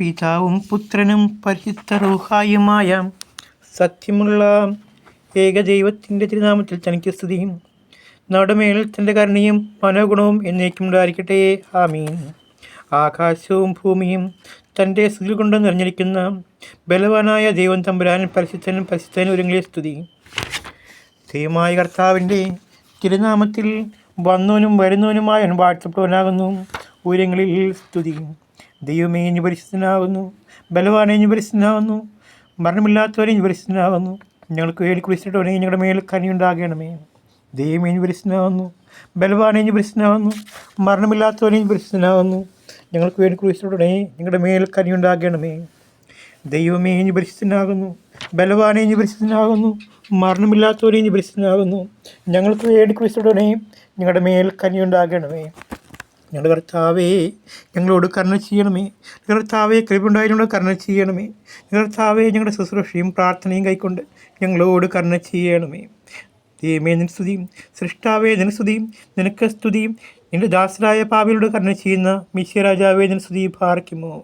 പിതാവും പുത്രനും പരിശുദ്ധ റൂഹായുമായ സത്യമുള്ള ഏകദൈവത്തിൻ്റെ തിരുനാമത്തിൽ തനിക്ക് സ്തുതിയും നടുമേൽ തൻ്റെ കരുണയും മനോഗുണവും എന്നേക്കും ഉണ്ടായിരിക്കട്ടെ. ആമീൻ. ആകാശവും ഭൂമിയും തൻ്റെ സ്തുതി കൊണ്ട് നിറഞ്ഞിരിക്കുന്ന ബലവാനായ ദൈവം തമ്പുരാൻ പരിശുദ്ധനും പരിശുദ്ധനും ഒരുങ്ങിയ സ്തുതി. ദൈവമായ കർത്താവിൻ്റെ തിരുനാമത്തിൽ വന്നവനും വരുന്നവനുമായ വാഴ്ത്തപ്പെട്ടവനാകുന്നു. ഉയരങ്ങളിൽ സ്തുതി. ദൈവമേ ഇനി പരിശുദ്ധനാകുന്നു, ബലവാനെ ഇനി പരിശുദ്ധനാകുന്നു, മരണമില്ലാത്തവരെ ഇനി പരിശുദ്ധനാകുന്നു. ഞങ്ങൾക്ക് വേണ്ടി കുറിച്ചിട്ടവനെ ഞങ്ങളുടെ മേൽ കനിയുണ്ടാകണമേ. ദൈവമേ ഇനി പരിശുദ്ധനാകുന്നു, ബലവാനെ ഇനി പരിശുദ്ധനാകുന്നു, മരണമില്ലാത്തവരെ ഇനി പരിശുദ്ധനാകുന്നു. ഞങ്ങൾക്ക് വേണ്ടി കുറിച്ചിട്ടവനെ ഞങ്ങളുടെ മേൽ കനിയുണ്ടാകണമേ. ദൈവമേ ഇനി പരിശുദ്ധനാകുന്നു, ബലവാനെ ഇനി പരിശുദ്ധനാകുന്നു, മരണമില്ലാത്തവരെ ഇനി പരിശുദ്ധനാകുന്നു. ഞങ്ങൾക്ക് വേണ്ടി കുറിച്ചിട്ടവനെ ഞങ്ങളുടെ മേൽ കനിയുണ്ടാകണമേ. ഞങ്ങളുടെ കർത്താവേ, ഞങ്ങളോട് കരുണ ചെയ്യണമേ. കർത്താവേ, കൃപയുണ്ടായതിനോട് കരുണ ചെയ്യണമേ. കർത്താവേ, ഞങ്ങളുടെ ശുശ്രൂഷയും പ്രാർത്ഥനയും കൈക്കൊണ്ട് ഞങ്ങളോട് കരുണ ചെയ്യണമേ. ദൈവമേ നിൻ സ്തുതിയും, സൃഷ്ടാവേ നിൻ സ്തുതിയും, നിനക്ക് സ്തുതിയും. നിന്റെ ദാസരായ പാപികളോട് കരുണ ചെയ്യുന്ന മിശിഹ രാജാവേ നിൻ സ്തുതി പാർക്കുമോ.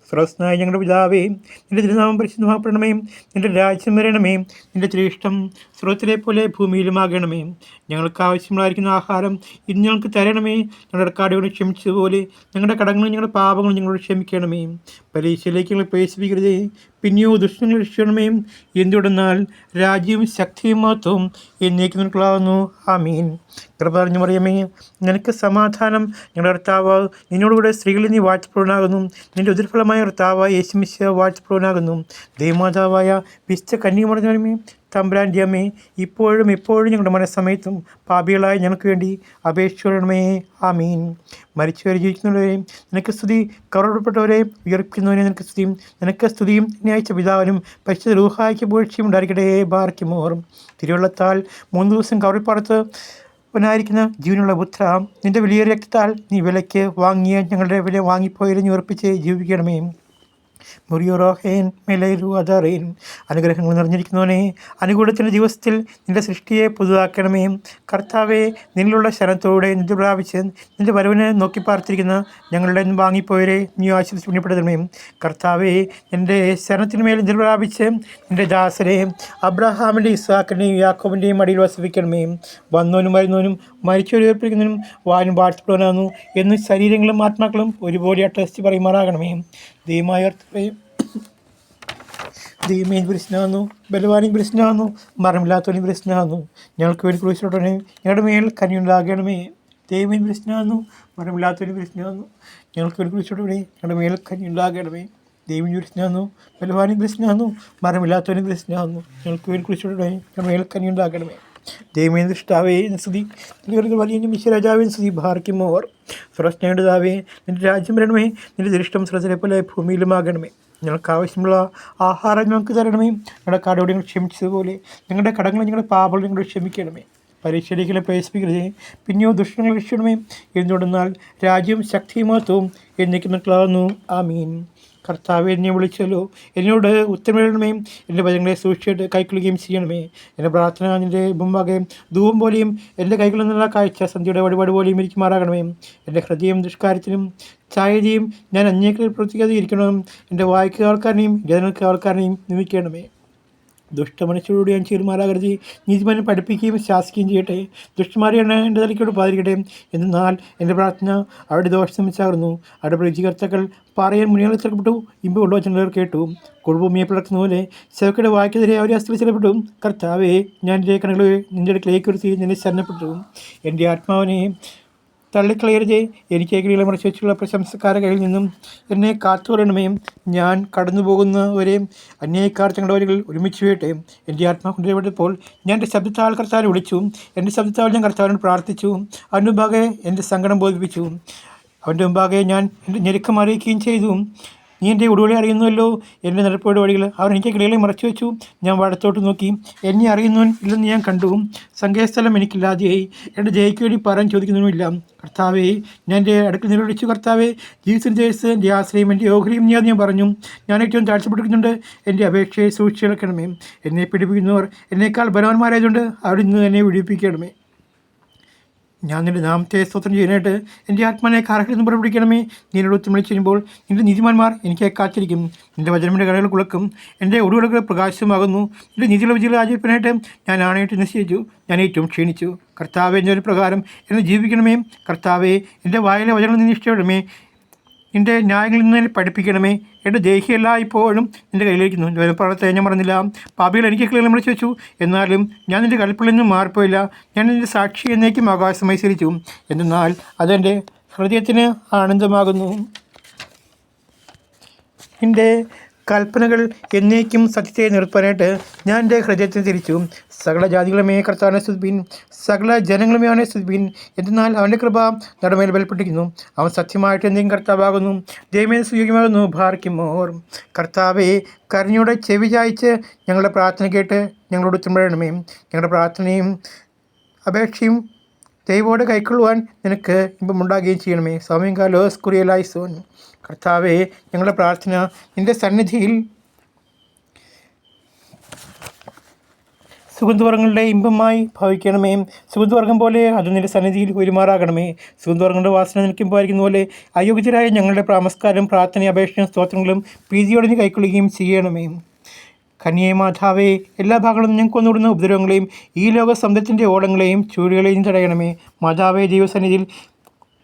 സ്രോതസ്നായ ഞങ്ങളുടെ പിതാവേ, നിന്റെ തിരുനാമം പരിശുദ്ധമാക്കണമേ. നിന്റെ രാജ്യം വരണമേ. നിന്റെ തിരുഷ്ടം സ്രോതത്തിലെ പോലെ ഭൂമിയിലുമാകണമേ. ഞങ്ങൾക്ക് ആവശ്യമുള്ളായിരിക്കുന്ന ആഹാരം ഇന്ന് ഞങ്ങൾക്ക് തരണമേ. ഞങ്ങളുടെ കടങ്ങൾ ക്ഷമിച്ചതുപോലെ ഞങ്ങളുടെ കടങ്ങളും ഞങ്ങളുടെ പാപങ്ങളും ഞങ്ങളോട് ക്ഷമിക്കണമേ. പരീക്ഷയിലേക്ക് ഞങ്ങൾ പ്രവേശിപ്പിക്കരുതേ, പിന്നെയോ ദുഷ്ടങ്ങൾ രക്ഷിക്കണമേ. എന്തുകൊണ്ടെന്നാൽ രാജ്യവും ശക്തിയും മഹത്വവും എന്നേക്കും നിനക്കുള്ളതാകുന്നു. ആമീൻ. കൃപ നിറഞ്ഞ മറിയമേ, നിനക്ക് സമാധാനം. ഞങ്ങളുടെ കർത്താവ് നിന്നോടുകൂടെ സ്ത്രീകളിൽ നീ വാഴ്ത്തപ്പെടുവാനാകുന്നു. നിന്റെ ഉദരഫലമായ കർത്താവ് യേശു മിശിഹ വാഴ്ത്തപ്പെടുവാനാകുന്നു. ദൈവമാതാവായ വിശുദ്ധ കന്യകമറിയമേ, തമ്പുരാൻ്റെ അമ്മേ, ഇപ്പോഴും എപ്പോഴും ഞങ്ങളുടെ മനസ്സമയത്തും പാപികളായ ഞങ്ങൾക്ക് വേണ്ടി അപേക്ഷിക്കണമേ. ആമീൻ. മരിച്ചവരെ ജീവിക്കുന്നവരെയും നിനക്ക് സ്തുതി. കറുപ്പെട്ടവരെ ഉയർപ്പിക്കുന്നവരെ നിനക്ക് സ്തുതിയും. നിനക്ക് സ്തുതിയും എന്നെ അയച്ച പിതാവിനും പരിശുദ്ധ റൂഹായ്ക്ക് വീഴ്ചയും ഉണ്ടായിരിക്കട്ടെ. ബാർക്കുമോറും. തിരുവള്ളത്താൽ 3 ദിവസം കവറിപ്പാടത്ത് ായിരിക്കുന്ന ജീവനുള്ള പുത്ര, നിന്റെ വലിയ രക്തത്താൽ നീ വിലയ്ക്ക് വാങ്ങിയ ഞങ്ങളുടെ വില വാങ്ങിപ്പോയി ഉറപ്പിച്ച് ജീവിക്കണമേ. മുറിയോറോഹേൻ മെലൈരു അദാറേൻ. അനുഗ്രഹങ്ങൾ നിറഞ്ഞിരിക്കുന്നവനെ, അനുകൂലത്തിൻ്റെ ദിവസത്തിൽ നിന്റെ സൃഷ്ടിയെ പുതുതാക്കണമേ. കർത്താവെ, നിന്നിലുള്ള ശരണത്തോടെ നിന്റെ പ്രാപിച്ച് നിന്റെ വരവിനെ നോക്കി പാർത്തിരിക്കുന്ന ഞങ്ങളുടെ വാങ്ങിപ്പോയവരെ നീ ആശ്വസിച്ച് പുണ്യപ്പെടുത്തണമേ. കർത്താവെ, എൻ്റെ ശരണത്തിന് മേൽ നിന്റെ പ്രാപിച്ച് നിന്റെ ദാസരെ അബ്രഹാമിൻ്റെ, ഇസ്ഹാക്കിൻ്റെയും യാക്കോബിൻ്റെയും മടിയിൽ വസിപ്പിക്കണമേ. വന്നവനും വരുന്നവനും മരിച്ചവരെ ഉയർപ്പിക്കുന്നവനും വാനും വാഴ്ത്തപ്പെടുവാനാകുന്നു എന്ന് ശരീരങ്ങളും ആത്മാക്കളും ഒരുപോലെ അട്ടഹസിച്ച് പറയുമാറാകണമേ. ദൈവമായ ദൈവമേ പ്രശ്നമാകുന്നു, ബലവാനും പ്രശ്നമാകുന്നു, മരണമില്ലാത്തവനും പ്രശ്നമാകുന്നു. ഞങ്ങൾക്ക് വേണ്ടി ക്രൂശിലോട്ടനെ ഞങ്ങളുടെ മേൽ കനിയുണ്ടാകണമേ. ദൈവമേ പ്രശ്നമാകുന്നു, മരണമില്ലാത്തവനും പ്രശ്നമാകുന്നു. ഞങ്ങൾക്ക് വേണ്ടി ക്രൂശിലോട്ടനെ ഞങ്ങളുടെ മേൽ കനിയുണ്ടാകണമേ. ദൈവം പ്രശ്നമാകുന്നു, ബലവാനും പ്രശ്നമാകുന്നു, മരണമില്ലാത്തവനും പ്രശ്നമാകുന്നു. ഞങ്ങൾക്ക് വേണ്ടി ക്രൂശിലോട്ടനെ ഞങ്ങളുടെ മേൽ കനിയുണ്ടാകണമേ. ദൈവമേ ദൃഷ്ടാവേ സ്തുതി. വലിയ മിശിഹ രാജാവേ സ്തുതി. ഭാർക്കുമോർ. സ്വർഗ്ഗസ്ഥനായ ദാവേ, നിന്റെ രാജ്യം വരണമേ. നിന്റെ ദൃഷ്ടം സ്വർഗ്ഗത്തിലെ പോലെ ഭൂമിയിലുമാകണമേ. ഞങ്ങൾക്ക് ആവശ്യമുള്ള ആഹാരം ഞങ്ങൾക്ക് തരണമേ. ഞങ്ങളുടെ കടങ്ങൾ ഞങ്ങൾ ക്ഷമിച്ചതുപോലെ ഞങ്ങളുടെ കടങ്ങൾ ഞങ്ങളുടെ പാപങ്ങൾ ഞങ്ങൾ ക്ഷമിക്കണമേ. പരീക്ഷയിലേക്ക് പ്രവേശിപ്പിക്കരുതേ, പിന്നെയോ ദുഷ്ടങ്ങൾ രക്ഷിക്കണമേ. എന്തുകൊണ്ടെന്നാൽ രാജ്യവും ശക്തിയും മഹത്വവും എന്നേക്കും നിനക്കുള്ളതാകുന്നു. ആമീൻ. കർത്താവെ, എന്നെ വിളിച്ചല്ലോ, എന്നോട് ഉത്തരമിടണമേ. എൻ്റെ വചനങ്ങളെ സൂക്ഷിച്ചിട്ട് കൈക്കൊള്ളുകയും ചെയ്യണമേ. എൻ്റെ പ്രാർത്ഥന നിൻ്റെ മുമ്പാകെ ധൂപം പോലെയും എൻ്റെ കൈകളിൽ നിന്നുള്ള കാഴ്ച സന്ധ്യയുടെ വഴിപാട് പോലെയും ഇരിക്കുമാറാകണമേ. എൻ്റെ ഹൃദയം ദുഷ്കാര്യത്തിനും ചായതിയും ഞാൻ അന്യക്കൾ പ്രവർത്തിക്കാതെ ഇരിക്കണം. എൻ്റെ വായിക്കുക ആൾക്കാരനെയും ജനങ്ങൾക്ക് ആൾക്കാരനെയും നിയമിക്കണമേ. ദുഷ്ടമനുഷ്യരോട് ഞാൻ ചേരുമാറാകരുത്. നീതിമാനെ പഠിപ്പിക്കുകയും ശാസിക്കുകയും ചെയ്യട്ടെ. ദുഷ്ടന്മാരെയാണ് എൻ്റെ തലയ്ക്കോട് പാതിരിക്കട്ടെ. എന്നാൽ എൻ്റെ പ്രാർത്ഥന അവരുടെ ദോഷം വെച്ചാകുന്നു. അവരുടെ പ്രതീകർത്താക്കൾ പറയാൻ മുന്നിൽ സ്ഥലപ്പെട്ടു. ഇമ്പമുള്ള വചനങ്ങൾ കേട്ടു. കുടുംബഭൂമിയെ പിളർത്തുന്ന പോലെ സേവകരുടെ വായ്ക്കെതിരെ അവരെ അസ്ഥിയിൽ സ്ഥലപ്പെട്ടു. കർത്താവെ, ഞാൻ എൻ്റെ കണ്ണുകൾ നിൻ്റെ അടുക്കളേക്ക് വരുത്തി നിന്നെ ശരണപ്പെട്ടു. എൻ്റെ ആത്മാവിനെ തള്ളിക്കളയരുതേ. എനിക്ക് കൈകളിലെ മറച്ചു വെച്ചുള്ള പ്രശംസക്കാരുടെ കയ്യിൽ നിന്നും എന്നെ കാത്തുകൊള്ളണമേ. ഞാൻ കടന്നു പോകുന്നവരെ അന്യായക്കാർ തങ്ങളുടെ വരികൾ ഒരുമിച്ച് വീട്ടെ. എൻ്റെ ആത്മാവ് കൊണ്ടുവരുമ്പോൾ ഞാൻ എൻ്റെ ശബ്ദത്താൽ കർത്താവിനെ വിളിച്ചു. എൻ്റെ ശബ്ദത്താൽ ഞാൻ കർത്താവിനോട് പ്രാർത്ഥിച്ചു. അവൻ്റെ മുമ്പാകെ എൻ്റെ സങ്കടം ബോധിപ്പിച്ചു. അവൻ്റെ മുമ്പാകെ ഞാൻ എൻ്റെ ഞെരുക്കം അറിയിക്കുകയും ചെയ്തു. നീ എൻ്റെ ഒടുവിളി അറിയുന്നുവല്ലോ. എൻ്റെ നടപ്പുകളുടെ വഴികൾ അവർ എനിക്ക് കിളികളെ മറച്ചു വെച്ചു. ഞാൻ വടത്തോട്ട് നോക്കി, എന്നെ അറിയുന്നവൻ ഇല്ലെന്ന് ഞാൻ കണ്ടു. സങ്കേതസ്ഥലം എനിക്കില്ലാതെയായി. എൻ്റെ ജയയ്ക്ക് വേണ്ടി പറയാൻ ചോദിക്കുന്നതുമില്ല. കർത്താവേ, ഞാൻ എൻ്റെ അടുക്കൽ നിലവിളിച്ചു. കർത്താവേ, ജീവിതത്തിൽ ജയിച്ച് എൻ്റെ ആശ്രയം എൻ്റെ ഓഹരിയും നീ അത് ഞാൻ പറഞ്ഞു. ഞാൻ ഏറ്റവും താഴ്ചപ്പെട്ടിരിക്കുന്നുണ്ട്. എൻ്റെ അപേക്ഷയെ സൂക്ഷിച്ച് കിടക്കണമേ. എന്നെ പിടിപ്പിക്കുന്നവർ എന്നേക്കാൾ ബലവാന്മാരായതുകൊണ്ട് അവിടെ നിന്ന് എന്നെ വിടിപ്പിക്കണമേ. ഞാൻ നിൻ്റെ നാമത്തെ സ്തോത്രം ചെയ്യാനായിട്ട് എൻ്റെ ആത്മാനെ കാരകളിൽ നിന്ന് പുറപ്പെടുവിക്കണമേ. നീ എന്നോട് ഉത്തരം ചെയ്യുമ്പോൾ നിൻ്റെ നീതിമാന്മാർ എനിക്ക് കാത്തിരിക്കും. നിൻ്റെ വചനത്തിൻ്റെ കടകൾ കുളക്കും, എൻ്റെ ഒടുവിളകൾ പ്രകാശമാകുന്നു. നിൻ്റെ നീതിയുള്ള വിജയം ആചരിപ്പാനായിട്ട് ഞാൻ ആണയിട്ട് നിശ്ചയിച്ചു. ഞാൻ ഏറ്റവും ക്ഷീണിച്ചു. കർത്താവെ, എൻ്റെ ഒരു പ്രകാരം എന്നെ ജീവിക്കണമേ. കർത്താവെ, എൻ്റെ വായിലെ വചനങ്ങൾ നീ ഇഷ്ടപ്പെടണമേ. നിൻ്റെ ന്യായങ്ങളിൽ നിന്ന് എന്നെ പഠിപ്പിക്കണമേ. എൻ്റെ ദേഹിയല്ല ഇപ്പോഴും നിൻ്റെ കയ്യിലിരിക്കുന്നു. വേദപ്രവണത്തെ ഞാൻ മറന്നില്ല. പാപികൾ എനിക്ക് കിളികൾ വിളിച്ചു വെച്ചു, എന്നാലും ഞാൻ നിൻ്റെ കൽപ്പനയിൽ നിന്നും മാറിപ്പോയില്ല. ഞാൻ നിൻ്റെ സാക്ഷി എന്നേക്കും ആകാശമായി സ്വീകരിച്ചു, എന്നാൽ അതെൻ്റെ ഹൃദയത്തിന് ആനന്ദമാകുന്നു. നിൻ്റെ കൽപ്പനകൾ എന്നേക്കും സത്യത്തെ നിർത്താനായിട്ട് ഞാൻ എൻ്റെ ഹൃദയത്തെ തിരിച്ചു. സകല ജാതികളുമേ കർത്താവിനെ സ്തുതിപ്പിൻ, സകല ജനങ്ങളുമേ അവനെ സ്തുതിപ്പിൻ. എന്നാൽ അവൻ്റെ കൃപ നടമേൽ ബലപ്പെട്ടിരിക്കുന്നു. അവൻ സത്യമായിട്ട് എന്തെങ്കിലും കർത്താവാകുന്നു, ദൈവമേ സുയോഗ്യമാകുന്നു. ഭാർക്കുമോർ. കർത്താവെ, കരുണയോടെ ചെവി ചായ്ച്ച് ഞങ്ങളുടെ പ്രാർത്ഥന കേട്ട് ഞങ്ങളോട് ഉത്തരമിടണമേ. ഞങ്ങളുടെ പ്രാർത്ഥനയും അപേക്ഷയും ദൈവോടെ കൈക്കൊള്ളുവാൻ നിനക്ക് ഇമ്പമുണ്ടാകുകയും ചെയ്യണമേ. സമയം കാലോസ് കുറിയലായിസോൻ. കർത്താവെ, ഞങ്ങളുടെ പ്രാർത്ഥന നിൻ്റെ സന്നിധിയിൽ സുഗന്ധവർഗ്ഗങ്ങളുടെ ഇമ്പമായി ഭവിക്കണമേ. സുഗന്ധവർഗ്ഗം പോലെ അത് നിൻ്റെ സന്നിധിയിൽ ഒരുമാറാകണമേ. സുഗന്ധവർഗ്ഗങ്ങളുടെ വാസന നിനക്ക് ഇമ്പായിരിക്കുന്ന പോലെ അയോഗ്യരായ ഞങ്ങളുടെ നമസ്കാരം, പ്രാർത്ഥനയും അപേക്ഷയും സ്തോത്രങ്ങളും പ്രീതിയോടെ നീ കൈക്കൊള്ളുകയും ചെയ്യണമേ. കന്യേ മാതാവേ, എല്ലാ ഭാഗങ്ങളും ഞങ്ങൾക്ക് വന്നുവിടുന്ന ഉപദ്രവങ്ങളെയും ഈ ലോക സമുദ്രത്തിൻ്റെ ഓടങ്ങളെയും ചൂടുകളെയും തടയണമേ. മാതാവേ, ദൈവസന്നിധിയിൽ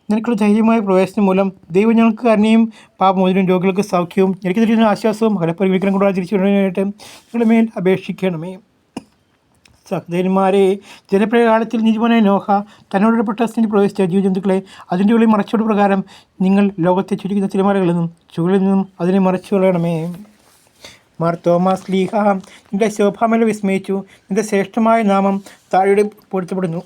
നിനക്കുള്ള ധൈര്യമായ പ്രവേശനം മൂലം ദൈവം ഞങ്ങൾക്ക് കരുണയും പാപമോചനവും രോഗികൾക്ക് സൗഖ്യവും എനിക്ക് തരുന്ന ആശ്വാസവും ഫലപരിഗണിക്കണം കൂടാതെ തിരിച്ചുവിടാനായിട്ട് ഞങ്ങളുടെ മേൽ അപേക്ഷിക്കണമേ. സഹോദരന്മാരെ, ജനപ്രകാലത്തിൽ നീതിമാനായ നോഹ തന്നോടൊരു സ്ഥിതി പ്രവേശിച്ച ജീവജന്തുക്കളെ അതിൻ്റെ ഉള്ളിൽ മറച്ചോട് പ്രകാരം നിങ്ങൾ ലോകത്തെ ചുരുക്കുന്ന തിരമാലകളിൽ നിന്നും ചുകളിൽ നിന്നും അതിനെ മറച്ചു കളയണമേ. മാർ തോമസ് ലീഹ, നിൻ്റെ ശോഭാമേല വിസ്മയിച്ചു. നിൻ്റെ ശ്രേഷ്ഠമായ നാമം താഴെ പൊരുത്തപ്പെടുന്നു.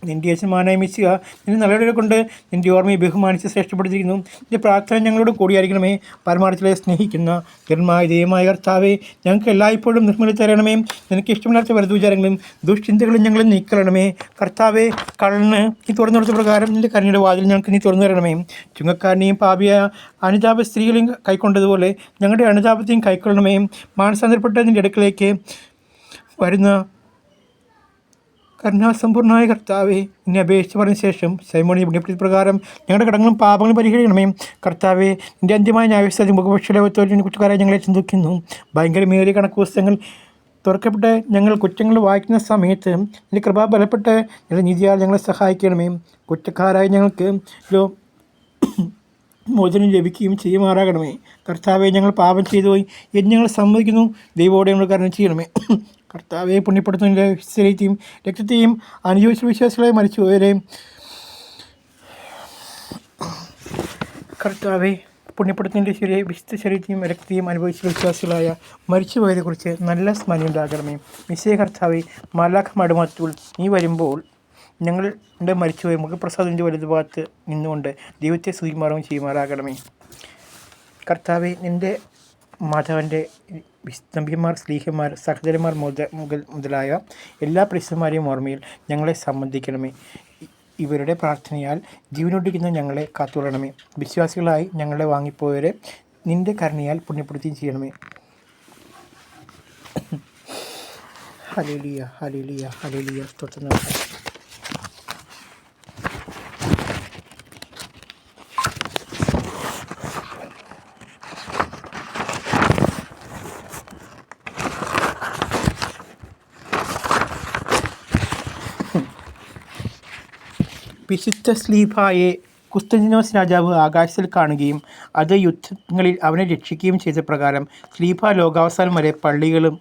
നിൻ്റെ യജമാനായ മിശിഹ നിന്റെ നല്ലവരെ കൊണ്ട് നിൻ്റെ ഓർമ്മയെ ബഹുമാനിച്ച് ശ്രേഷ്ഠപ്പെടുത്തിയിരിക്കുന്നു. നിൻ്റെ പ്രാർത്ഥന ഞങ്ങളോട് കൂടിയായിരിക്കണമേ. പരമാർത്ഥത്തിലെ സ്നേഹിക്കുന്ന ജന്മായ ദൈവമായ കർത്താവെ, ഞങ്ങൾക്ക് എല്ലായ്പ്പോഴും നിർമ്മല തരണമേ. നിനക്ക് ഇഷ്ടമില്ലാത്ത വലതു വിചാരങ്ങളും ദുഷ്ചിന്തകളും ഞങ്ങൾ നീക്കളണമേ. കർത്താവെ, കള്ളന് നീ തുറന്നു കൊടുത്ത പ്രകാരം നിൻ്റെ കരുണയുടെ വാതിൽ ഞങ്ങൾക്ക് നീ തുറന്നു തരണമേ. ചുങ്കക്കാരനെയും പാപിയ അനുതാപ സ്ത്രീകളെയും കൈക്കൊണ്ടതുപോലെ ഞങ്ങളുടെ അനുതാപത്തെയും കൈക്കൊള്ളണമേ. മാനസാന്തരപ്പെട്ട നിൻ്റെ അടുക്കലേക്ക് വരുന്ന കരുണാസമ്പൂർണ്ണമായ കർത്താവെ, നിന്നെ അപേക്ഷിച്ച് പറഞ്ഞ ശേഷം സൈമോണി പുണ്യപ്രീതി പ്രകാരം ഞങ്ങളുടെ കടങ്ങളും പാപങ്ങളും പരിഹരിക്കണമേ. കർത്താവെ, നിൻ്റെ അന്ത്യമായ ന്യായവിസ്താരം മുഖപക്ഷ ലോകത്തോടെ കുറ്റക്കാരായി ഞങ്ങളെ ചിന്തിക്കുന്നു. ഭയങ്കരമേറിയ കണക്ക് പുസ്തകങ്ങൾ തുറക്കപ്പെട്ട് ഞങ്ങൾ കുറ്റങ്ങൾ വായിക്കുന്ന സമയത്ത് നിൻ്റെ കൃപ ബലപ്പെട്ട് നിന്റെ നീതിയാൽ ഞങ്ങളെ സഹായിക്കണമേ. കുറ്റക്കാരായ ഞങ്ങൾക്ക് മോചനം ലഭിക്കുകയും ചെയ്യുമാറാകണമേ. കർത്താവെ, ഞങ്ങൾ പാപം ചെയ്തു പോയി എന്ന് ഞങ്ങൾ സമ്മതിക്കുന്നു. ദൈവത്തോടെ ഞങ്ങൾ കരുണ ചെയ്യണമേ. കർത്താവെ, പുണ്യപ്പെടുത്തുന്നതിൻ്റെ ശരീരത്തെയും രക്തത്തെയും അനുയോജിച്ച വിശ്വാസികളെ മരിച്ചുപോയവരെ കർത്താവെ, പുണ്യപ്പെടുത്തുന്നതിൻ്റെ വിശുദ്ധ ശരീരത്തെയും രക്തത്തെയും അനുഭവിച്ച വിശ്വാസികളായ മരിച്ചുപോയതിനെക്കുറിച്ച് നല്ല സ്മരണയുണ്ടാകണമേ. മിശിഹാ കർത്താവെ, മാലാഖമാരുടെ മധ്യത്തിൽ നീ വരുമ്പോൾ ഞങ്ങളുടെ മരിച്ചുപോയ മുഖപ്രസാദത്തിൻ്റെ വലതുഭാഗത്ത് നിന്നുകൊണ്ട് ദൈവത്തെ സ്തുതിക്കുമാറുകയും ചെയ്യുമാറാകണമേ. കർത്താവെ, നിൻ്റെ മാധവൻ്റെ നമ്പിമാർ, സ്ലീഹന്മാർ, സഹോദരന്മാർ മുതലായ എല്ലാ പ്രശ്നന്മാരെയും ഓർമ്മയിൽ ഞങ്ങളെ സംബന്ധിക്കണമേ. ഇവരുടെ പ്രാർത്ഥനയാൽ ജീവനൊട്ടിക്കുന്ന ഞങ്ങളെ കാത്തുകൊള്ളണമേ. വിശ്വാസികളായി ഞങ്ങളെ വാങ്ങിപ്പോയവരെ നിൻ്റെ കരുണയാൽ പുണ്യപ്പെടുത്തുകയും ചെയ്യണമേ. Hallelujah, hallelujah, hallelujah. സ്തോത്രം. വിശുദ്ധ സ്ലീഹായെ കുസ്തന്തീനോസ് രാജാവ് ആകാശത്തിൽ കാണുകയും അത് യുദ്ധങ്ങളിൽ അവനെ രക്ഷിക്കുകയും ചെയ്ത പ്രകാരം സ്ലീഹ ലോകാവസാനം വരെ പള്ളികളും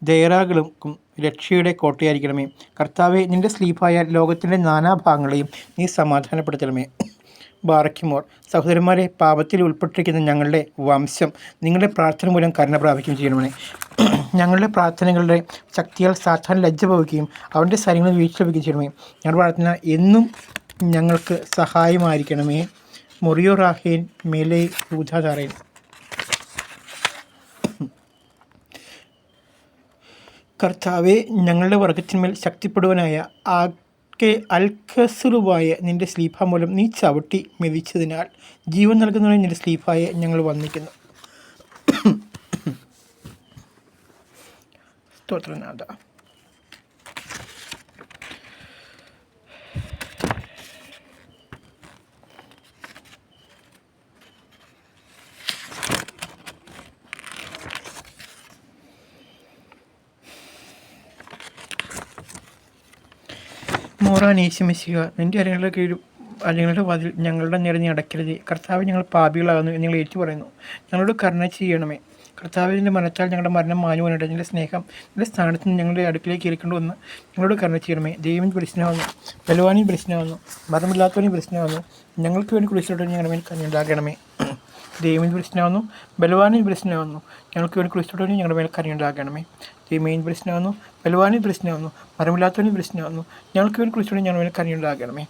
ദയറാകൾക്കും രക്ഷയുടെ കോട്ടയായിരിക്കണമേ. കർത്താവെ, നിൻ്റെ സ്ലീഹായ ലോകത്തിൻ്റെ നാനാഭാഗങ്ങളെയും നീ സമാധാനപ്പെടുത്തണമേ. ബാറയ്ക്കുമോർ. സഹോദരന്മാരെ, പാപത്തിൽ ഉൾപ്പെട്ടിരിക്കുന്ന ഞങ്ങളുടെ വംശം നിങ്ങളുടെ പ്രാർത്ഥന മൂലം കരുണ പ്രാപിക്കുകയും ചെയ്യണമേ. ഞങ്ങളുടെ പ്രാർത്ഥനകളുടെ ശക്തിയാൽ സാത്താൻ ലജ്ജ പോവുകയും അവൻ്റെ സൈന്യങ്ങൾ വീഴ്ച ലഭിക്കുകയും ചെയ്യണമേ. ഞങ്ങളുടെ പ്രാർത്ഥന എന്നും ഞങ്ങൾക്ക് സഹായമായിരിക്കണമേ. മൊറിയോ റാഹേൻ മേലെ ഊധാധാരൻ. കർത്താവെ, ഞങ്ങളുടെ വർഗത്തിന്മേൽ ശക്തിപ്പെടുവാനായ അൽക്കസുറുവായ നിൻ്റെ സ്ലീഫ മൂലം നീ ചവിട്ടി മെതിച്ചതിനാൽ ജീവൻ നൽകുന്നതിന് നിൻ്റെ സ്ലീഫായെ ഞങ്ങൾ വന്ദിക്കുന്നു. സ്തോത്രനാഥ. മോറാൻ യേശുമിശിഹ, നിൻ്റെ അരങ്ങളുടെ കീഴും അരങ്ങളുടെ വാതിൽ ഞങ്ങളുടെ നേരെ നീ അടയ്ക്കരുതേ. കർത്താവ്, ഞങ്ങൾ പാപികളാകുന്നു എന്ന് ഞങ്ങൾ ഏറ്റു പറയുന്നു. ഞങ്ങളോട് കരുണ ചെയ്യണമേ. കർത്താവ്, നിൻ്റെ മരണത്താൽ ഞങ്ങളുടെ മരണം മാഞ്ഞുപോയിട്ട് നിൻ്റെ സ്നേഹം നിൻ്റെ സ്ഥാനത്ത് നിന്ന് ഞങ്ങളുടെ അടുക്കിലേക്ക് ഇരിക്കേണ്ടി വന്ന് ഞങ്ങളോട് കരുണ ചെയ്യണമേ. ദൈവം പ്രശ്നമാകുന്നു, ബലവാനും പ്രശ്നമാകുന്നു, മരണമില്ലാത്തവനും പ്രശ്നമാകുന്നു. ഞങ്ങൾക്ക് വേണ്ടി കുരിശിലോട്ട് ഞങ്ങളുടെ മേൽ കനിയുണ്ടാകണമേ. ദൈവം പ്രശ്നമാകുന്നു, ബലവാനും പ്രശ്നമാകുന്നു. ഞങ്ങൾക്ക് വേണ്ടി കുരിശിലോട്ട് ഞങ്ങളുടെ മേൽ കനിയുണ്ടാകണമേ. ദൈവം പ്രശ്നമാകുന്നു, ബലവാനും പ്രശ്നമാകുന്നു, മരണമില്ലാത്തവനും പ്രശ്നമാകുന്നു. ഞങ്ങൾക്ക് വേണ്ടി കുരിശിലോട്ട് ഞങ്ങളുടെ മേൽ കനിയുണ്ടാകണമേ.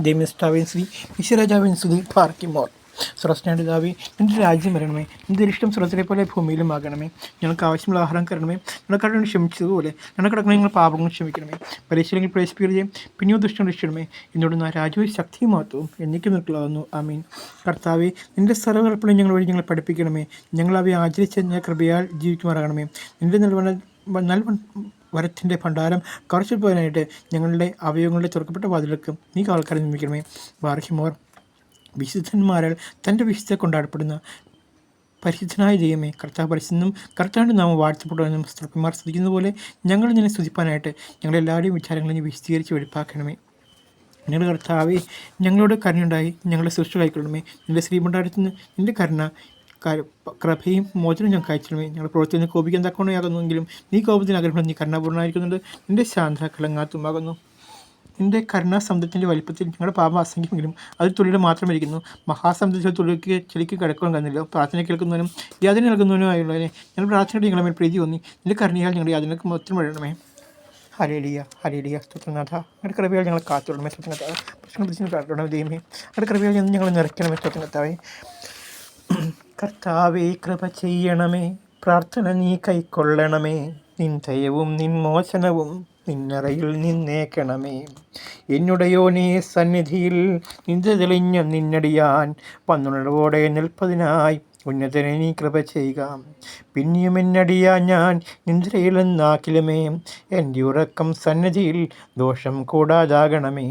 ദൈവസ്ഥാവിൻ സ്തുതി, വിശ്വരാജാവിൻ സ്തുതി, പാർക്കുമോർ. സ്വർഗ്ഗസ്ഥനായ പിതാവേ, നിൻ്റെ രാജ്യം വരണമേ. നിൻ്റെ ഇഷ്ടം സ്വർഗ്ഗത്തിലെ പോലെ ഭൂമിയിലും ആകണമേ. ഞങ്ങൾക്ക് ആവശ്യമുള്ള ആഹാരം തരണമേ. ഞങ്ങളുടെ കടങ്ങൾ ക്ഷമിച്ചതുപോലെ ഞങ്ങളുടെ കടങ്ങൾ ഞങ്ങൾ പാപങ്ങൾ ക്ഷമിക്കണമേ. പരീക്ഷയിൽ പ്രവേശിപ്പിക്കുകയും പിന്നെയോ ദുഷ്ടം രക്ഷിക്കണമേ. എന്നോട് രാജ്യവും ശക്തിയും മാത്രവും എന്നേക്കും നിൽക്കുള്ളാകുന്നു. ആമീൻ. കർത്താവേ, നിൻ്റെ സർവ്വകൽപ്പനയും ഞങ്ങൾ വഴി ഞങ്ങളെ പഠിപ്പിക്കണമേ. ഞങ്ങൾ അവയെ ആചരിച്ച് കൃപയാൽ ജീവിക്കുമാറാകണമേ. നിൻ്റെ വരത്തിൻ്റെ ഭണ്ഡാരം കവർച്ചു പോകാനായിട്ട് ഞങ്ങളുടെ അവയവങ്ങളുടെ തുറക്കപ്പെട്ട വാതിലേക്ക് നീ ആൾക്കാരെ നിർമ്മിക്കണമേ. ബാർഹിമോർ. വിശുദ്ധന്മാരാൽ തൻ്റെ വിശുദ്ധ കൊണ്ടാടപ്പെടുന്ന പരിശുദ്ധനായ ദൈവമേ, കർത്താവ് പരിശുദ്ധനും കർത്താവിൻ്റെ നാമം വാഴ്ത്തപ്പെടുമെന്നും സ്ത്രീമാർ സ്തുതിക്കുന്ന പോലെ ഞങ്ങൾ നിന്നെ സ്തുതിപ്പാനായിട്ട് ഞങ്ങളെല്ലാവരുടെയും വിചാരങ്ങളെ നീ വിശദീകരിച്ച് വെളിപ്പാക്കണമേ. ഞങ്ങളുടെ കർത്താവേ, ഞങ്ങളോട് കരുണയുണ്ടായി ഞങ്ങളുടെ സൃഷ്ടി കൈക്കൊള്ളണമേ. നിൻ്റെ ശ്രീമണ്ഡലത്തിന് നിൻ്റെ കൃപയും മോചനം ഞങ്ങൾക്ക് അയച്ചിടമേ. ഞങ്ങളുടെ പ്രവൃത്തിയിൽ കോപിക്കാൻ തക്കവണ്ണയാകുന്നുവെങ്കിലും നീ കോപത്തിന് ആഗ്രഹം നീ കരുണാപൂർണ്ണമായിരിക്കുന്നുണ്ട്. നിൻ്റെ ശാന്ത കളങ്ങാത്തുമാകുന്നു. നിൻ്റെ കരുണാസമുദ്രത്തിൻ്റെ വലിപ്പത്തിൽ ഞങ്ങളുടെ പാപം അസംഖ്യമെങ്കിലും അതിൽ തുള്ളിയുടെ മാത്രമായിരിക്കുന്നു. മഹാസമുദ്രത്തിൽ തുള്ളിക്ക് ചെളിക്ക് കിടക്കുവാൻ കഴിയുന്നില്ല. പ്രാർത്ഥന കേൾക്കുന്നവനും യാതന നൽകുന്നവനുമായുള്ളവനെ ഞങ്ങൾ പ്രാർത്ഥനയുടെ ഞങ്ങളുടെ മേൽ പ്രീതി തോന്നി. നിൻ്റെ കരുണയാൽ ഞങ്ങളുടെ യാതനക്ക് മൊത്തം വഴണമേ. Hallelujah, hallelujah. സ്തുതിനാഥ, ഞങ്ങളുടെ കൃപയാൽ ഞങ്ങൾ കാത്തുകൊള്ളണമേ. സ്തുതിനാഥ, പ്രശ്നം പിടിച്ച് കാത്തുകൊള്ളണമേ. ദൈവമേ, ഞങ്ങളുടെ കൃപയാൽ ഞങ്ങൾ നിറയ്ക്കണമേ. സ്തുതിനാഥേ, കർത്താവേ, കൃപ ചെയ്യണമേ. പ്രാർത്ഥന നീ കൈക്കൊള്ളണമേ. നിൻ ദയവും നിൻ മോചനവും നിന്നറയിൽ നിന്നേക്കണമേ. എന്നുടയോനേ, സന്നിധിയിൽ നിന്റെ തെളിഞ്ഞ നിന്നടിയാൻ വന്നുണർവോടെ നിൽപ്പതിനായി ഉന്നതനെ നീ കൃപ ചെയ്യുക. പിന്നെയും എന്നടിയാ ഞാൻ നിന്ദ്രയിലെന്നാക്കിലുമേ. എൻ്റെ ഉറക്കം സന്നിധിയിൽ ദോഷം കൂടാതാകണമേ.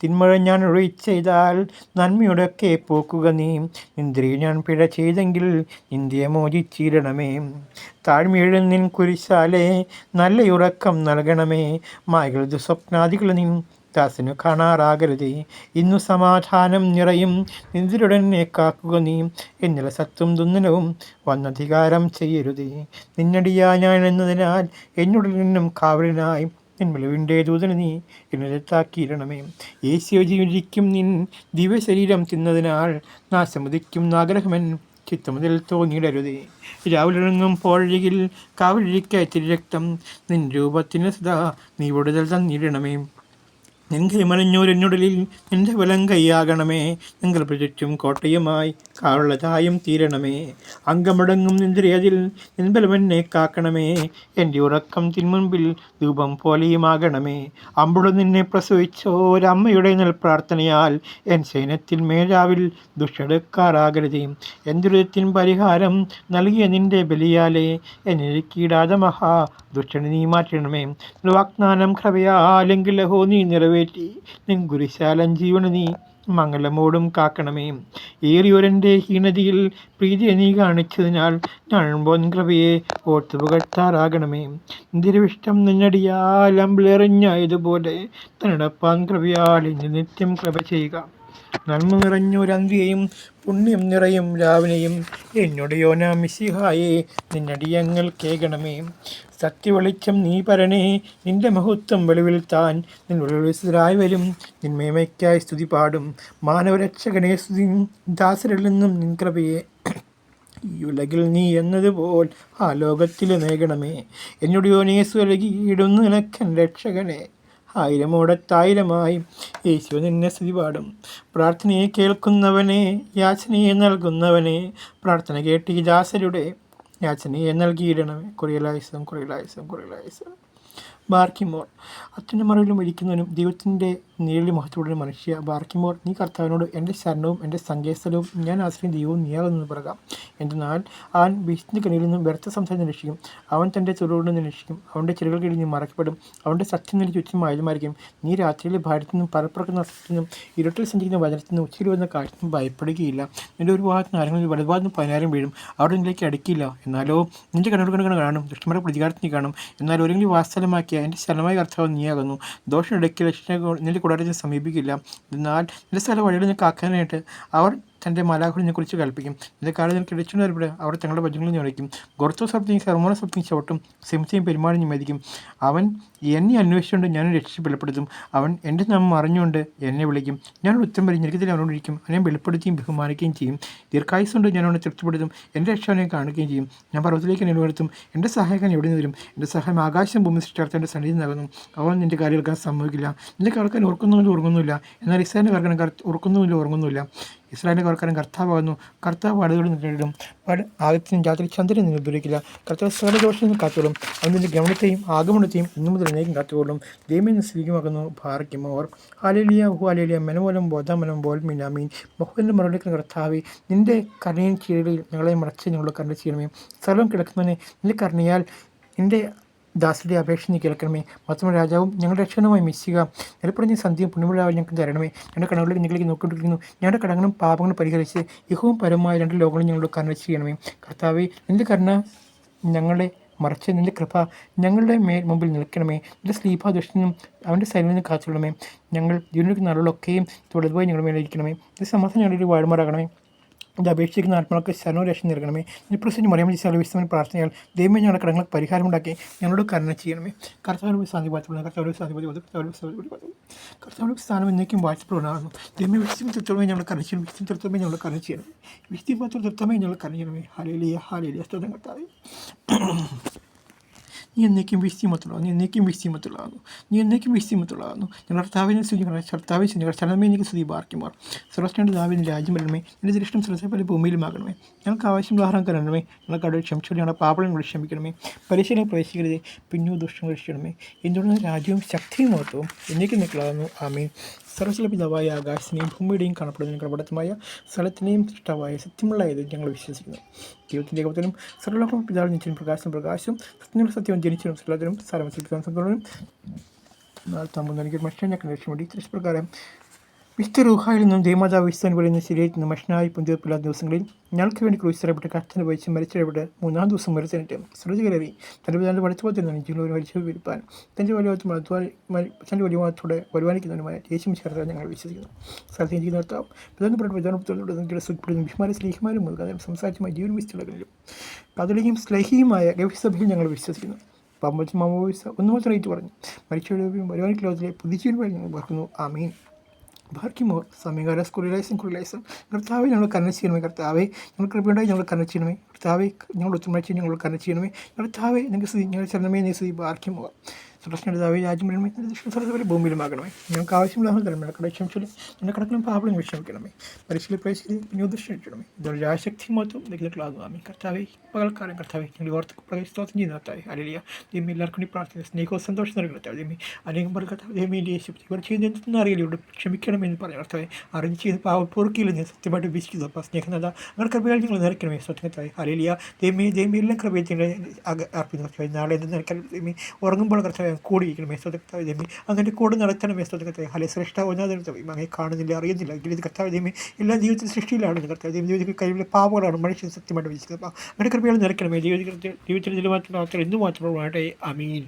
തിന്മഴ ഞാൻ ഒഴിച്ചെയ്താൽ നന്മയുടെയൊക്കെ പോക്കുക നീ. നിന്ദ്രയിൽ ഞാൻ പിഴ ചെയ്തെങ്കിൽ നിന്ദ്യയെ മോചിച്ചിരണമേ. താഴ്മയുടെ നിൻ കുരിശാലെ നല്ല ഉറക്കം നൽകണമേ. മായകൾ ദുസ്വപ്നാദികൾ നിൻ ദാസനു കാണാറാകരുതേ. ഇന്നു സമാധാനം നിറയും നിന്ദിരുടനെ കാക്കുക നീ. എന്നില സത്വം ദുന്നനവും വന്നധികാരം ചെയ്യരുതേ. നിന്നടിയാ ഞാൻ എന്നതിനാൽ എന്നുള്ളിൽ നിന്നും കാവലിനായി നിൻവിളിവിൻ്റെ ദൂതന് നീ എന്നെത്താക്കിയിരണമേ. യേശു ജീവിക്കും നിൻ ദിവ്യശരീരം തിന്നതിനാൽ നാശമുദിക്കും ആഗ്രഹമൻ ചിത്തമുതൽ തോന്നിയിടരുതേ. രാവിലിറങ്ങും പോഴകിൽ കാവലിരിക്കായി തിരുരക്തം നിൻ രൂപത്തിന് സദാ നീ വിടുതൽ തന്നിടണമേ. നിന്റെ മലഞ്ഞൂരെന്നുടലിൽ നിന്റെ വലം കൈയാകണമേ. നിങ്ങൾ ചുറ്റും കോട്ടയുമായി കാവളതായും തീരണമേ. അങ്കമടങ്ങും നിന്ദ്രയതിൽ നിൻബലമെന്നെ കാക്കണമേ. എൻ്റെ ഉറക്കം തിന്മുൻപിൽ ധൂപം പോലെയുമാകണമേ. അമ്പുട നിന്നെ പ്രസവിച്ചോരമ്മയുടെ പ്രാർത്ഥനയാൽ എൻ സൈന്യത്തിൽ മേധാവിൽ ദുഷ്ടടുക്കാറാകരുതേ. എന്തുരത്തിൻ പരിഹാരം നൽകിയ നിന്റെ ബലിയാലെ എന്നിരിക്കിടാതെ മഹാ ദുഷ്ടനെ നീ മാറ്റണമേ. വാഗ്ദാനം കൃപയാലെങ്കിൽ ലഹോ നീ നിറവേറ്റി നിൻ കുരിശാലൻ ജീവന നീ മംഗളമോടും കാക്കണമേ. ഏറിയൊരെൻ്റെ ഹീനതയിൽ പ്രീതിയെ നീ കാണിച്ചതിനാൽ ഞാനുമ്പോൾ കൃപയെ ഓർത്തു പുകഴ്ത്താറാകണമേ. നിന്തിരുവിഷ്ടം നിന്നടിയാൽ അമ്പിളെറിഞ്ഞായതുപോലെ തന്നടപ്പാൻ കൃപയാൽ ഇന്ന് നിത്യം കൃപ ചെയ്യുക. നന്മ നിറഞ്ഞൊരന്തിയെയും പുണ്യം നിറയും രാവിനെയും എന്നോടയോന മിശിഹായെ നിന്നടിയങ്ങൾ കേൾക്കണമേ. സത്യവെളിച്ചം നീ പരനേ, നിന്റെ മഹത്വം വെളിവിൽ താൻ നിൻവിളിതരായി വരും. നിന്മേമയ്ക്കായി സ്തുതി പാടും മാനവരക്ഷകനെ സ്തുതി. ദാസരിൽ നിന്നും നിൻ കൃപയെ ഈ ഉലകിൽ നീ എന്നതുപോൽ ആ ലോകത്തിൽ നേകണമേ. എന്നോടയോനെ സ്വലകിയിടുന്നു നിനക്കൻ രക്ഷകനെ. ആയിരമോടത്തായിരമായി യേശു നിന്നെ സ്തുതി പാടും. പ്രാർത്ഥനയെ കേൾക്കുന്നവനെ, യാചനയെ നൽകുന്നവനെ, പ്രാർത്ഥന കേട്ട് ഈ ദാസരുടെ യാചനയെ നൽകിയിടണമേ. കുറിയലായുസം കുറിയലായുസം കുറിയലായുസം. ബാർക്കിമോർ. അച്ഛൻ്റെ മറവിലും ഇരിക്കുന്നവനും ദൈവത്തിൻ്റെ നീളി മഹത്വമുള്ള മനുഷ്യ ബാർക്കിമോർ, നീ കർത്താവിനോട് എൻ്റെ ശരണവും എൻ്റെ സങ്കേസ്ഥലവും ഞാൻ ആശ്രയം ദൈവവും നീയാകുന്നു പറയാം. എന്തെന്നാൽ അവൻ ഭീഷണി കണിയിൽ നിന്നും വ്യർത്ഥ സംസാരം രക്ഷിക്കും. അവൻ തൻ്റെ ചുരുളോട് നിന്ന് രക്ഷിക്കും. അവൻ്റെ ചിറകൾ കീഴിൽ നിന്ന് മറക്കപ്പെടും. അവൻ്റെ സത്യം നില ചുറ്റും ആയുധമായിരിക്കും. നീ രാത്രിയിലെ ഭാരത്തിൽ നിന്നും പരപ്പുറക്കുന്ന അസത്തിൽ നിന്നും ഇരുട്ടിൽ സഞ്ചരിക്കുന്ന വചനത്തിൽ നിന്നും ഉച്ചയിൽ വരുന്ന കാഴ്ച ഭയപ്പെടുകയില്ല. നിന്റെ ഒരു ഭാഗത്ത് ആരെങ്കിലും വലതുഭാഗത്ത് 10,000 വീഴും, അവിടെ നിന്നിലേക്ക് അടുക്കില്ല. എന്നാലോ നിന്റെ കണ്ണുകൾ കാണും, ദുഷ്ടന്മാരുടെ പ്രതികാരത്തിന് കാണും. എന്നാൽ ഒരെങ്കിലും വാത്സല്യമാക്കിയ എൻ്റെ ശരണമായ കർത്താവ് നീയാകുന്നു. ദോഷം ഇടയ്ക്ക് നിന്റെ കൂടാരത്തിന് സമീപിക്കില്ല. എന്നാൽ നിന്റെ സ്ഥല വഴിയിൽ നിന്ന് കാക്കാനായിട്ട് അവർ തൻ്റെ മാലാഖുവിനെ കുറിച്ച് കൽപ്പിക്കും. നിന്റെ കാലം നിനക്ക് ഇടച്ചുകൊണ്ടിരിപ്പടെ അവർ തങ്ങളുടെ ഭജനങ്ങളിൽ ഞൊളിക്കും. ഗോർത്തോ ശബ്ദം സർമോണ ശബ്ദം ചവിട്ടും, സിംസയും പെരുമാറി മതിക്കും. അവൻ എന്നെ അന്വേഷിച്ചുകൊണ്ട് ഞാൻ രക്ഷിച്ച് വെളിപ്പെടുത്തും. അവൻ എൻ്റെ നാമം അറിഞ്ഞുകൊണ്ട് എന്നെ വിളിക്കും. ഞാൻ ഉത്തരം വരും, ഞെരുക്കത്തിൽ അവനോടിരിക്കും. അവനെ വെളിപ്പെടുത്തുകയും ബഹുമാനിക്കുകയും ചെയ്യും. ദീർഘായുസ്സുകൊണ്ട് ഞാൻ അവനെ തൃപ്തിപ്പെടുത്തും. എൻ്റെ രക്ഷാവനെ കാണുകയും ചെയ്യും. ഞാൻ പർവ്വതത്തിലേക്ക് നിലനിർത്തും. എൻ്റെ സഹായകൻ എവിടെ നിന്ന് വരും? എൻ്റെ സഹായം ആകാശം ഭൂമി സൃഷ്ടിച്ചേർത്തൻ്റെ സന്നിധി നൽകുന്നു. അവൻ നിൻ്റെ കാര്യം കേൾക്കാൻ സമ്മതിക്കില്ല. നിൻ്റെ കാർക്കാൻ ഓർക്കുന്നുമില്ല ഉറങ്ങുന്നില്ല. എന്നാൽ ഇസ്രായേലിൻ്റെ കാർക്കാൻ ഓർക്കുന്നുമില്ല ഉറങ്ങുന്നില്ല. ഇസ്രായേലിൻ്റെ കാർക്കാരൻ കർത്താവാകുന്നു. കർത്താവ് വാടുകളിൽ നേരിടും. ആദ്യത്തിനും രാത്രി ചന്ദ്രൻ നിന്ന് ദുരിക്കില്ല. കർത്താവ് സകല ദോഷത്തിൽ നിന്ന് കാത്തോളും. അവൻ നിന്റെ ഗമനത്തെയും ആഗമനത്തെയും ഇന്നു മുതൽ എന്നേക്കും കാത്തുകൊള്ളും. ദൈവം സ്ഥിതിക്കുമാകുന്നു ഭാരയ്ക്കും അവർ. ഹാലേലിയ ഹുഹാലേലിയ മെനമോലം ബോധാമനം ബോൽ മീനാമീൻ. ബഹുവിൻ്റെ മറുപടിക്കുന്ന കർത്താവേ, നിൻ്റെ കരുണയും ചീരകളിൽ ഞങ്ങളെ മറച്ച് ഞങ്ങളുടെ കരുണ ചെയ്യണമേ. സ്ഥലം കിടക്കുന്നതിനെ നിന്റെ കരുണയാൽ നിൻ്റെ ദാസരുടെ അപേക്ഷ നീ കേൾക്കണമേ. മാത്രമേ രാജാവും ഞങ്ങളുടെ രക്ഷകനുമായി മിശിക നിലപ്പുറഞ്ഞ സന്ധ്യയും പുണ്യമുള്ളവർ ഞങ്ങൾക്ക് തരണമേ. ഞങ്ങളുടെ കടകളിലേക്ക് നിങ്ങളിലേക്ക് നോക്കിക്കൊണ്ടിരിക്കുന്നു. ഞങ്ങളുടെ കടങ്ങളും പാപങ്ങളും പരിഹരിച്ച് ഇഹവും പരമായ 2 ലോകങ്ങളും ഞങ്ങളുടെ കരുണ ചെയ്യണമേ. കർത്താവേ, നിൻ്റെ കരുണ ഞങ്ങളെ മറച്ച് നിൻ്റെ കൃപ ഞങ്ങളുടെ മുമ്പിൽ നിൽക്കണമേ. നിൻ്റെ സ്ലീപ ദുഷ്ടനും അവൻ്റെ സൈനിൽ നിന്ന് കാത്തുകൊള്ളണമേ. ഞങ്ങൾ ജീവനിക്കുന്ന നാളുകളൊക്കെയും തുടർന്നുപോയി ഞങ്ങളുടെ മേലിരിക്കണമേ. ഇത് സമാധാനം ഞങ്ങളുടെ വാഴുമാറാകണമേ. ഇത് അപേക്ഷിക്കുന്ന ആത്മാക്കൾക്ക് ശരണോരക്ഷ നൽകണമേ. ഈ പ്രശ്നം മറിയാൻ വിശ്വസിച്ചവൻ പ്രാർത്ഥനയാൽ ദൈവമേ ഞങ്ങളുടെ കടങ്ങൾക്ക് പരിഹാരമുണ്ടാക്കി ഞങ്ങളോട് കരുണ ചെയ്യണമേ. കർത്താവിന് സാന്നിധ്യപ്പെടുന്നു. കർത്താവിൻ്റെ സ്ഥാനം എന്നേക്കും വാഴ്ചപ്പെടുന്നതാകുന്നു. ദൈവമേ, വിശ്വം തൃത്വമേ ഞങ്ങൾ കരുണ ചെയ്യണം. വിശ്വം തൃത്വമേ ഞങ്ങൾ കരുണ ചെയ്യണമേ. വിശ്വം തൃത്വമേ ഞങ്ങൾ കരുണ ചെയ്യണമേ. Hallelujah hallelujah. സ്തോത്രം കർത്താവേ. നീ എന്നേക്കും വിശ്വമത്തുള്ളതാകുന്നു. നീ എന്നേക്കും വിശ്വമത്തുള്ളതാകുന്നു. നീ എന്നേക്കും വിശ്വമത്തുള്ളതാകുന്നു. ഞങ്ങൾ കർത്താവിനെ സ്തുതിക്കണം. കർത്താവെ സ്തുതിക്കണം. ശരണമേ എനിക്ക് സ്തുതി പാർക്കുമാർ. സർവ്വസ്നാണ്ട് ദാവീദിൻ രാജ്യം വരണമേ. എൻ്റെ ദൃഷ്ടം സർവ്വത്തെ പോലെ ഭൂമിയിലുമാകണമേ. ഞങ്ങൾക്ക് ആവശ്യമുള്ള ആഹാരം തരണമേ. ഞങ്ങൾക്ക് അവിടെ ക്ഷമിച്ചു ഞങ്ങളുടെ പാപങ്ങൾ ക്ഷമിക്കണമേ. പരീക്ഷയിൽ പ്രവേശിക്കരുതേ, പിന്നോ ദുഷ്ടം രക്ഷിക്കണമേ. എന്തുകൊണ്ട് രാജ്യവും ശക്തിയും മഹത്വവും എന്നേക്കും നിൽക്കുള്ളതാകുന്നു. ആമീൻ. സർവ്വസ്ഥല പിതാവായ ആകാശത്തിനെയും ഭൂമിയുടെയും കാണപ്പെടുന്ന കപടത്തമായ സ്ഥലത്തിനെയും സൃഷ്ടാവായ സത്യമുള്ള ഇത് ഞങ്ങൾ വിശ്വസിക്കുന്നു. ദൈവത്തിൻ്റെ ഏകത്വത്തിനും സർവ്വലോകം പിതാവിൽ നിശ്ചയം പ്രകാശവും സത്യങ്ങളുടെ സത്യവും ജനിച്ചതും സർവ്വത്തിനും സാരമത്സരിക്കാൻ സന്തോഷവും തമ്മിൽ എനിക്ക് മനുഷ്യൻ ഞങ്ങൾ ലക്ഷ്യം വേണ്ടി പ്രകാരം വിശുദ്ധ റൂഹായിൽ നിന്നും ദേവമാതാവ് വിശുദ്ധൻ പറയുന്ന ശരീരത്തിൽ നിന്ന് മനുഷ്യനായി പൊന്തിവെപ്പില്ലാത്ത ദിവസങ്ങളിൽ ഞങ്ങൾക്ക് വേണ്ടി ക്രൂശിച്ചറിയപ്പെട്ട് കഷ്ടത്തിന് വഹിച്ച് മരിച്ചറിയപ്പെട്ട് 3-ാം ദിവസം മരിച്ചിട്ട് സ്രുതി കയറി തൻ്റെ പിതാവിൻ്റെ പഠിച്ചുപോലത്തെ ജീവനോട് മരിച്ചു വിരിപ്പാൻ തൻ്റെ വലിയ ഭാഗത്തോടെ വരുവാനിക്കുന്നതിനുമായ യേശു ചേർത്ത് ഞങ്ങൾ വിശ്വസിക്കുന്നു. സ്ഥലത്ത് എനിക്ക് നിർത്താം. പ്രധാനപ്പെട്ട സുഖപ്പെടുന്ന വിഷ്മാരെ സ്നേഹിമാരും മുതൽ സംസാരിച്ചുമായി ജീവൻ വിശ്വസിച്ചുള്ളവരിലും കഥളിയും സ്ലേഹിയുമായ ഗവിസഭയിൽ ഞങ്ങൾ വിശ്വസിക്കുന്നു. മാമോയിസ ഒന്നു മാത്രം ഏറ്റു പറഞ്ഞു മരിച്ചവരും വരുവാനിക്ക് ലോകത്തിലെ പുതിയ വഴി ഞങ്ങൾ ഓർക്കുന്നു. ആമീൻ. ഭാർക്കിമോർ സമീകാര സ്കുറിലൈസും കർത്താവെ ഞങ്ങൾ കരുണ ചെയ്യണമേ. കർത്താവെ ഞങ്ങൾ കൃപയുണ്ടായി ഞങ്ങൾ കരുണ ചെയ്യണമേ. കർത്താവെ ഞങ്ങൾ ഒത്തുമഴിച്ച് ഞങ്ങൾ കരുണ ചെയ്യണമേ. കർത്താവെ നിങ്ങൾക്ക് സ്തുതി, ഞങ്ങൾ ചരണമേ നീ സ്തുതി. ഭാർക്കിമോർ സർവ്വസ്നാണ്ടാവേ രാജ്യം വരണമേ. സർവ്വ ഭൂമിയിലുമാകണമേ. ഞങ്ങൾക്ക് ആവശ്യമുള്ള തരണമേ. കട ക്ഷമിച്ചാലും ഞങ്ങളുടെ കടകളും പാപങ്ങളും ക്ഷമിക്കണമേ. പരീക്ഷയിൽ പ്രവേശിച്ച് പിന്നോദൃഷ്ടിക്കണമേ. ഇതൊരു രാശക്തി മൊത്തം ദൈവങ്ങളാകുവാമേ. കർത്താവെ പകൽക്കാലം കർത്താവെ ഞങ്ങൾ ഓർത്ത് പ്രവേശിത്തോളം ചെയ്യുന്ന കർത്താവെ ഹല്ലേലൂയ. ദൈവമേ എല്ലാവർക്കും വേണ്ടി പ്രാർത്ഥിക്കുന്ന സ്നേഹവും സന്തോഷം നൽകുന്ന കർത്താവ് ദൈവമേ അനേകം പേർ കർത്താവ് ദൈവമേ യേശു ഇവർ ചെയ്യുന്നതെന്ന് അറിയില്ല ക്ഷമിക്കണമെന്ന് പറയാം. കർത്താവെ അറിഞ്ഞ് ചെയ്ത് പൊറുക്കിയില്ല ഞാൻ സത്യമായിട്ട് വിശ്വസിക്കുന്നു. അപ്പോൾ സ്നേഹനത അങ്ങനെ കൃപയാൽ ഞങ്ങൾ നിറയ്ക്കണമേ. സത്യത്തായി ഹല്ലേലൂയ. ദൈവമേ എല്ലാം കൃപയെ അർപ്പിക്കുന്നു കർത്താവെ. നാളെ എന്ത് നിനക്കാൻ ദൈവമേ ഉറങ്ങുമ്പോൾ കർത്താവെ കൂടിയിരിക്കണമേ. സ്വതകർത്താവ് ദൈവമേ അങ്ങനെ കൂടെ നടത്തണമേ. സ്വതകർത്താവ് ഹലേ ശ്രേഷ്ഠ ഒന്നാമത്തെ അങ്ങനെ കാണുന്നില്ല അറിയുന്നില്ല എങ്കിലും ഇത് കർത്താവ് ദൈവമേ എല്ലാ ജീവിതത്തിൽ സൃഷ്ടിയിലാണ് കർത്താവ് ദൈവം ജീവിതത്തിൽ കഴിവിലെ പാപങ്ങളാണ് മനുഷ്യൻ സത്യമായിട്ട് വിശ്വസിക്കുന്നത്. അപ്പോൾ അങ്ങനെ കൃപയാൽ നിറയ്ക്കണമേ. ജീവിതത്തിൽ നിലവാരത്തിൽ മാത്രം എന്ത് മാത്രമായിട്ട്. അമീൻ.